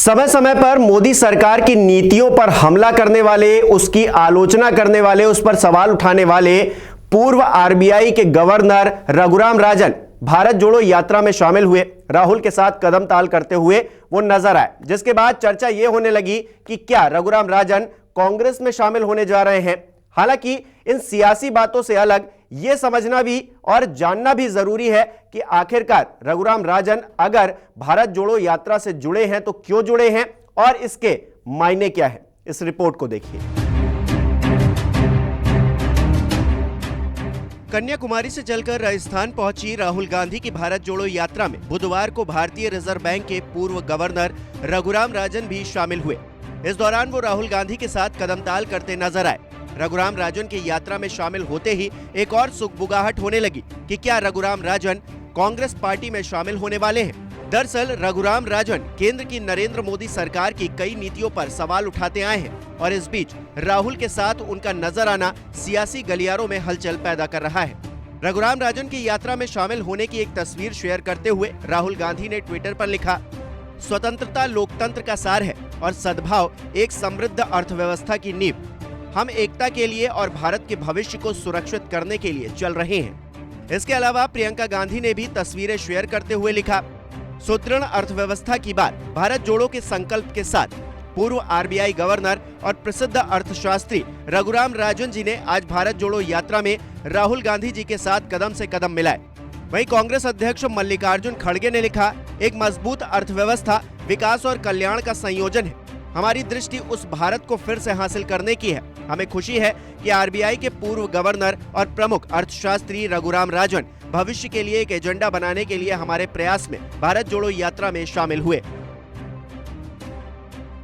समय समय पर मोदी सरकार की नीतियों पर हमला करने वाले, उसकी आलोचना करने वाले, उस पर सवाल उठाने वाले पूर्व आरबीआई के गवर्नर रघुराम राजन भारत जोड़ो यात्रा में शामिल हुए। राहुल के साथ कदम ताल करते हुए वो नजर आए, जिसके बाद चर्चा यह होने लगी कि क्या रघुराम राजन कांग्रेस में शामिल होने जा रहे हैं। हालांकि इन सियासी बातों से अलग यह समझना भी और जानना भी जरूरी है कि आखिरकार रघुराम राजन अगर भारत जोड़ो यात्रा से जुड़े हैं तो क्यों जुड़े हैं और इसके मायने क्या है। इस रिपोर्ट को देखिए। कन्याकुमारी से चलकर राजस्थान पहुंची राहुल गांधी की भारत जोड़ो यात्रा में बुधवार को भारतीय रिजर्व बैंक के पूर्व गवर्नर रघुराम राजन भी शामिल हुए। इस दौरान वो राहुल गांधी के साथ कदमताल करते नजर आए। रघुराम राजन की यात्रा में शामिल होते ही एक और सुगबुगाहट होने लगी कि क्या रघुराम राजन कांग्रेस पार्टी में शामिल होने वाले हैं। दरअसल रघुराम राजन केंद्र की नरेंद्र मोदी सरकार की कई नीतियों पर सवाल उठाते आए हैं और इस बीच राहुल के साथ उनका नजर आना सियासी गलियारों में हलचल पैदा कर रहा है। रघुराम राजन की यात्रा में शामिल होने की एक तस्वीर शेयर करते हुए राहुल गांधी ने ट्विटर पर लिखा, स्वतंत्रता लोकतंत्र का सार है और सद्भाव एक समृद्ध अर्थव्यवस्था की नींव। हम एकता के लिए और भारत के भविष्य को सुरक्षित करने के लिए चल रहे हैं। इसके अलावा प्रियंका गांधी ने भी तस्वीरें शेयर करते हुए लिखा, सुदृढ़ अर्थव्यवस्था की बात भारत जोड़ो के संकल्प के साथ पूर्व आरबीआई गवर्नर और प्रसिद्ध अर्थशास्त्री रघुराम राजन जी ने आज भारत जोड़ो यात्रा में राहुल गांधी जी के साथ कदम से कदम मिलाए। वहीं कांग्रेस अध्यक्ष मल्लिकार्जुन खड़गे ने लिखा, एक मजबूत अर्थव्यवस्था विकास और कल्याण का संयोजन है। हमारी दृष्टि उस भारत को फिर से हासिल करने की है। हमें खुशी है कि आरबीआई के पूर्व गवर्नर और प्रमुख अर्थशास्त्री रघुराम राजन भविष्य के लिए एक एजेंडा बनाने के लिए हमारे प्रयास में भारत जोड़ो यात्रा में शामिल हुए।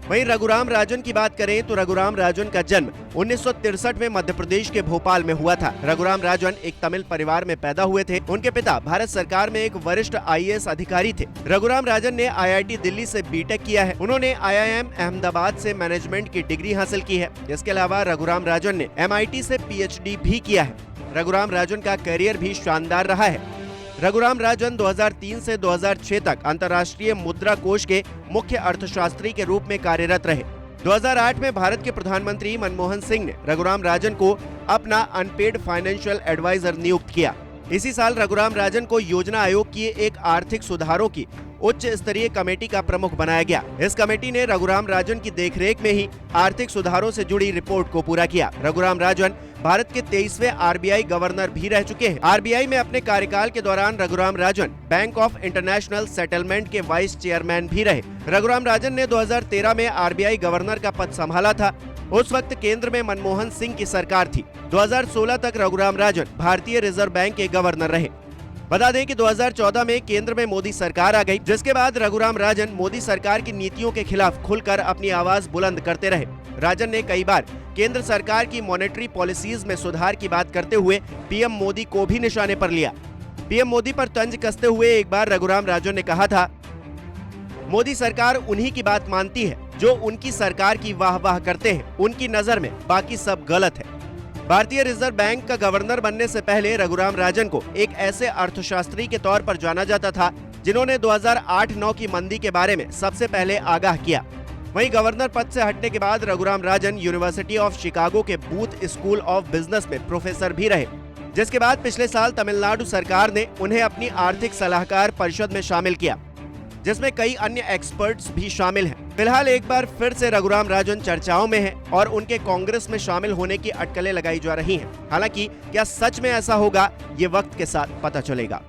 वहीं रघुराम राजन की बात करें तो रघुराम राजन का जन्म 1963 में मध्य प्रदेश के भोपाल में हुआ था। रघुराम राजन एक तमिल परिवार में पैदा हुए थे। उनके पिता भारत सरकार में एक वरिष्ठ आईएएस अधिकारी थे। रघुराम राजन ने आईआईटी दिल्ली से बीटेक किया है। उन्होंने आईआईएम अहमदाबाद से मैनेजमेंट की डिग्री हासिल की है। इसके अलावा रघुराम राजन ने एमआईटी से पीएचडी भी किया है। रघुराम राजन का करियर भी शानदार रहा है। रघुराम राजन 2003 से 2006 तक अंतर्राष्ट्रीय मुद्रा कोष के मुख्य अर्थशास्त्री के रूप में कार्यरत रहे। 2008 में भारत के प्रधानमंत्री मनमोहन सिंह ने रघुराम राजन को अपना अनपेड फाइनेंशियल एडवाइजर नियुक्त किया। इसी साल रघुराम राजन को योजना आयोग की एक आर्थिक सुधारों की उच्च स्तरीय कमेटी का प्रमुख बनाया गया। इस कमेटी ने रघुराम राजन की देखरेख में ही आर्थिक सुधारों से जुड़ी रिपोर्ट को पूरा किया। रघुराम राजन भारत के 23वें आरबीआई गवर्नर भी रह चुके हैं। आरबीआई में अपने कार्यकाल के दौरान Raghuram Rajan bank of international settlement के वाइस चेयरमैन भी रहे। रघुराम राजन ने 2013 में आरबीआई गवर्नर का पद संभाला था। उस वक्त केंद्र में मनमोहन सिंह की सरकार थी। 2016 तक रघुराम राजन भारतीय रिजर्व बैंक के गवर्नर रहे। बता दें कि 2014 में केंद्र में मोदी सरकार आ गई, जिसके बाद रघुराम राजन मोदी सरकार की नीतियों के खिलाफ खुलकर अपनी आवाज बुलंद करते रहे। राजन ने कई बार केंद्र सरकार की मॉनेटरी पॉलिसीज में सुधार की बात करते हुए पीएम मोदी को भी निशाने पर लिया। पीएम मोदी पर तंज कसते हुए एक बार रघुराम राजन ने कहा था, मोदी सरकार उन्हीं की बात मानती है जो उनकी सरकार की वाह-वाह करते हैं। उनकी नजर में बाकी सब गलत है। भारतीय रिजर्व बैंक का गवर्नर बनने से पहले रघुराम राजन को एक ऐसे अर्थशास्त्री के तौर पर जाना जाता था जिन्होंने 2008-9 की मंदी के बारे में सबसे पहले आगाह किया। वहीं गवर्नर पद से हटने के बाद Raghuram Rajan university of Chicago के बूथ स्कूल ऑफ बिजनेस में प्रोफेसर भी रहे, जिसके बाद पिछले साल तमिलनाडु सरकार ने उन्हें अपनी आर्थिक सलाहकार परिषद में शामिल किया, जिसमें कई अन्य एक्सपर्ट्स भी शामिल हैं। फिलहाल एक बार फिर से रघुराम राजन चर्चाओं में हैं और उनके कांग्रेस में शामिल होने की अटकलें लगाई जा रही हैं। हालांकि क्या सच में ऐसा होगा, ये वक्त के साथ पता चलेगा।